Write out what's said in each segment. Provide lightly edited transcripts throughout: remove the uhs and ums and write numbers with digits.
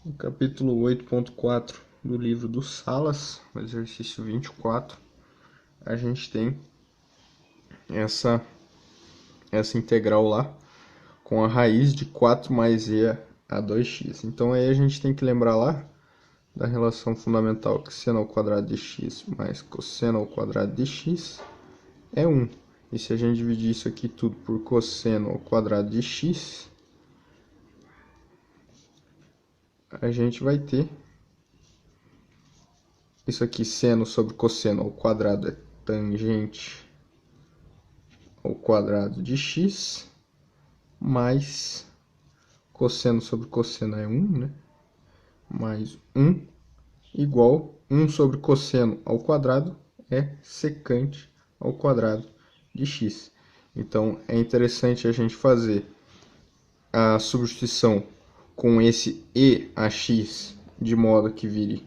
No capítulo 8.4 do livro do Salas, o exercício 24, a gente tem essa integral lá com a raiz de 4 mais e a 2x. Então aí a gente tem que lembrar lá da relação fundamental que seno ao quadrado de x mais cosseno ao quadrado de x é 1. E se a gente dividir isso aqui tudo por cosseno ao quadrado de x, a gente vai ter isso aqui, seno sobre cosseno ao quadrado é tangente ao quadrado de x, mais cosseno sobre cosseno é 1, né? Mais 1, igual 1 sobre cosseno ao quadrado é secante ao quadrado de x. Então, é interessante a gente fazer a substituição com esse e a x, de modo que vire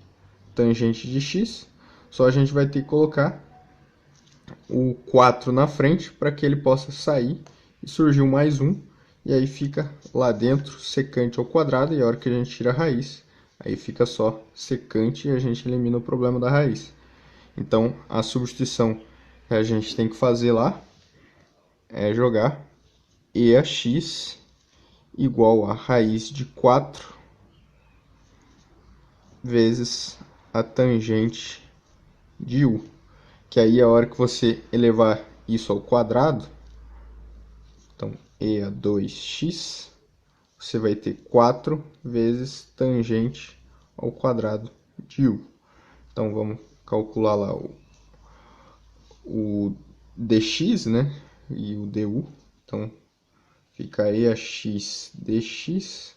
tangente de x. Só a gente vai ter que colocar o 4 na frente para que ele possa sair e surgir um mais 1. E aí fica lá dentro secante ao quadrado, e a hora que a gente tira a raiz, aí fica só secante e a gente elimina o problema da raiz. Então, a substituição que a gente tem que fazer lá é jogar e a x igual a raiz de 4 vezes a tangente de u. Que aí a hora que você elevar isso ao quadrado, então e a 2x, você vai ter 4 vezes tangente ao quadrado de u. Então vamos calcular lá o dx, né? E o du. Então fica e a x dx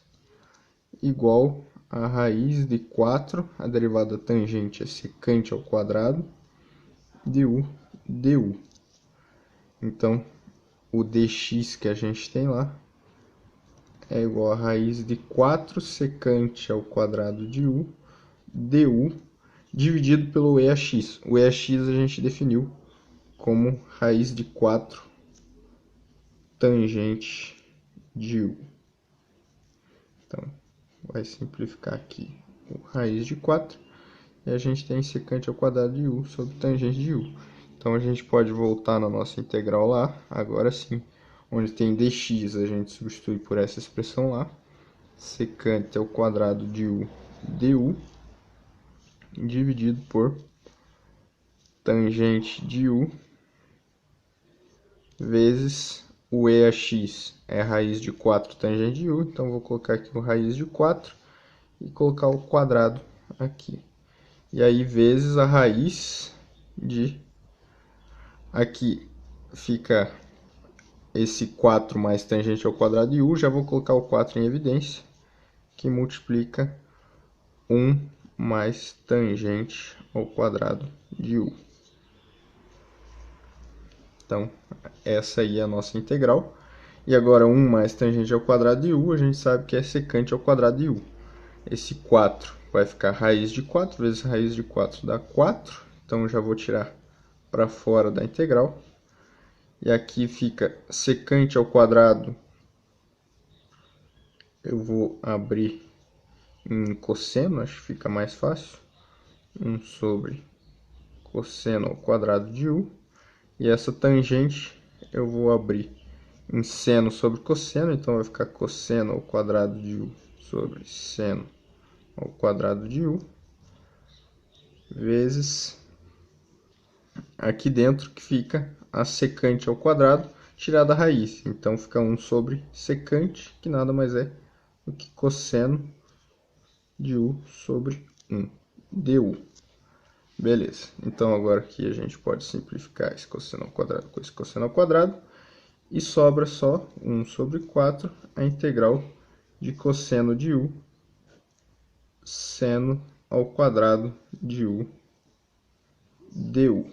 igual a raiz de 4, a derivada tangente é secante ao quadrado, de u du. Então o dx que a gente tem lá é igual a raiz de 4 secante ao quadrado de u du dividido pelo EAX. O EAX a gente definiu como raiz de 4 tangente de u. Então, vai simplificar aqui o raiz de 4 e a gente tem secante ao quadrado de u sobre tangente de u. Então, a gente pode voltar na nossa integral lá, agora sim, onde tem dx, a gente substitui por essa expressão lá, secante ao quadrado de u du, dividido por tangente de u vezes o EAX é a raiz de 4 tangente de u, então vou colocar aqui o raiz de 4 e colocar o quadrado aqui. E aí vezes a raiz de, aqui fica esse 4 mais tangente ao quadrado de u, já vou colocar o 4 em evidência, que multiplica 1 mais tangente ao quadrado de u. Então, essa aí é a nossa integral. E agora 1 mais tangente ao quadrado de u, a gente sabe que é secante ao quadrado de u. Esse 4 vai ficar raiz de 4 vezes raiz de 4 dá 4. Então, já vou tirar para fora da integral. E aqui fica secante ao quadrado. Eu vou abrir em cosseno, acho que fica mais fácil. 1 sobre cosseno ao quadrado de u. E essa tangente eu vou abrir em seno sobre cosseno, então vai ficar cosseno ao quadrado de u sobre seno ao quadrado de u, vezes aqui dentro que fica a secante ao quadrado, tirada a raiz. Então fica 1 sobre secante, que nada mais é do que cosseno de u sobre 1 du. Beleza, então agora aqui a gente pode simplificar esse cosseno ao quadrado com esse cosseno ao quadrado. E sobra só 1 sobre 4, a integral de cosseno de u, seno ao quadrado de u du.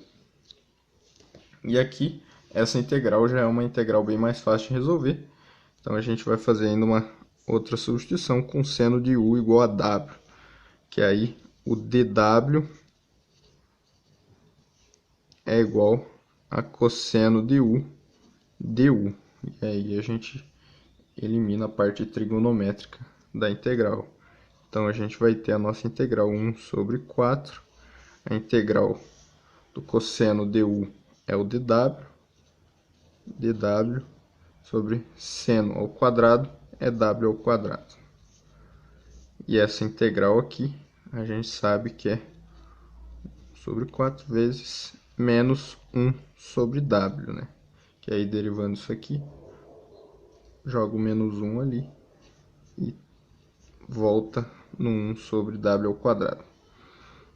E aqui, essa integral já é uma integral bem mais fácil de resolver. Então, a gente vai fazer ainda uma outra substituição com seno de u igual a w. Que aí, o dw é igual a cosseno de u du. E aí a gente elimina a parte trigonométrica da integral. Então, a gente vai ter a nossa integral 1 sobre 4. A integral do cosseno du é o dw. dw sobre seno ao quadrado é w ao quadrado. E essa integral aqui, a gente sabe que é sobre 4 vezes menos 1 sobre w, né? Que aí, derivando isso aqui, jogo menos 1 ali e volta no 1 sobre w ao quadrado.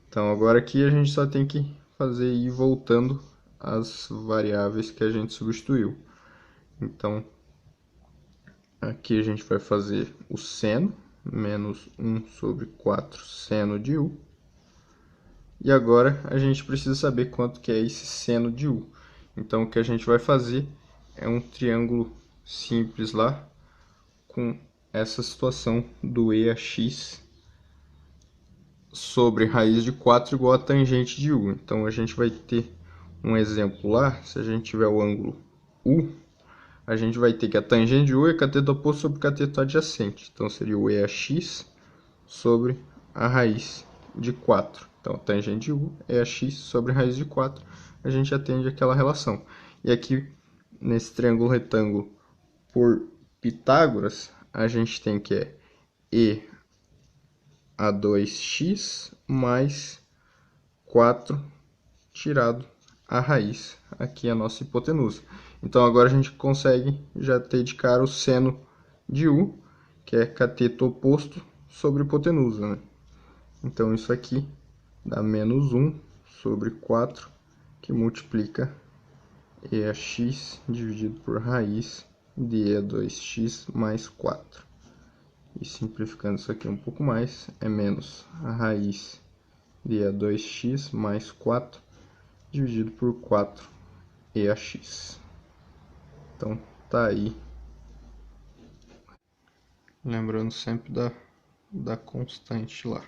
Então, agora aqui a gente só tem que fazer ir voltando as variáveis que a gente substituiu. Então, aqui a gente vai fazer o seno, menos 1 sobre 4 seno de u. E agora a gente precisa saber quanto que é esse seno de u. Então, o que a gente vai fazer é um triângulo simples lá, com essa situação do EAX sobre raiz de 4 igual a tangente de u. Então, a gente vai ter um exemplo lá, se a gente tiver o ângulo U, a gente vai ter que a tangente de u é cateto oposto sobre cateto adjacente. Então, seria o EAX sobre a raiz de 4. Então, a tangente de u é x sobre a raiz de 4. A gente atende aquela relação. E aqui, nesse triângulo retângulo por Pitágoras, a gente tem que é e a 2x mais 4 tirado a raiz. Aqui é a nossa hipotenusa. Então, agora a gente consegue já ter de cara o seno de u, que é cateto oposto sobre hipotenusa, né? Então, isso aqui dá menos 1 sobre 4, que multiplica e a x dividido por raiz de e a 2x mais 4. E simplificando isso aqui um pouco mais, é menos a raiz de e a 2x mais 4 dividido por 4 e a x. Então, tá aí. Lembrando sempre da constante lá.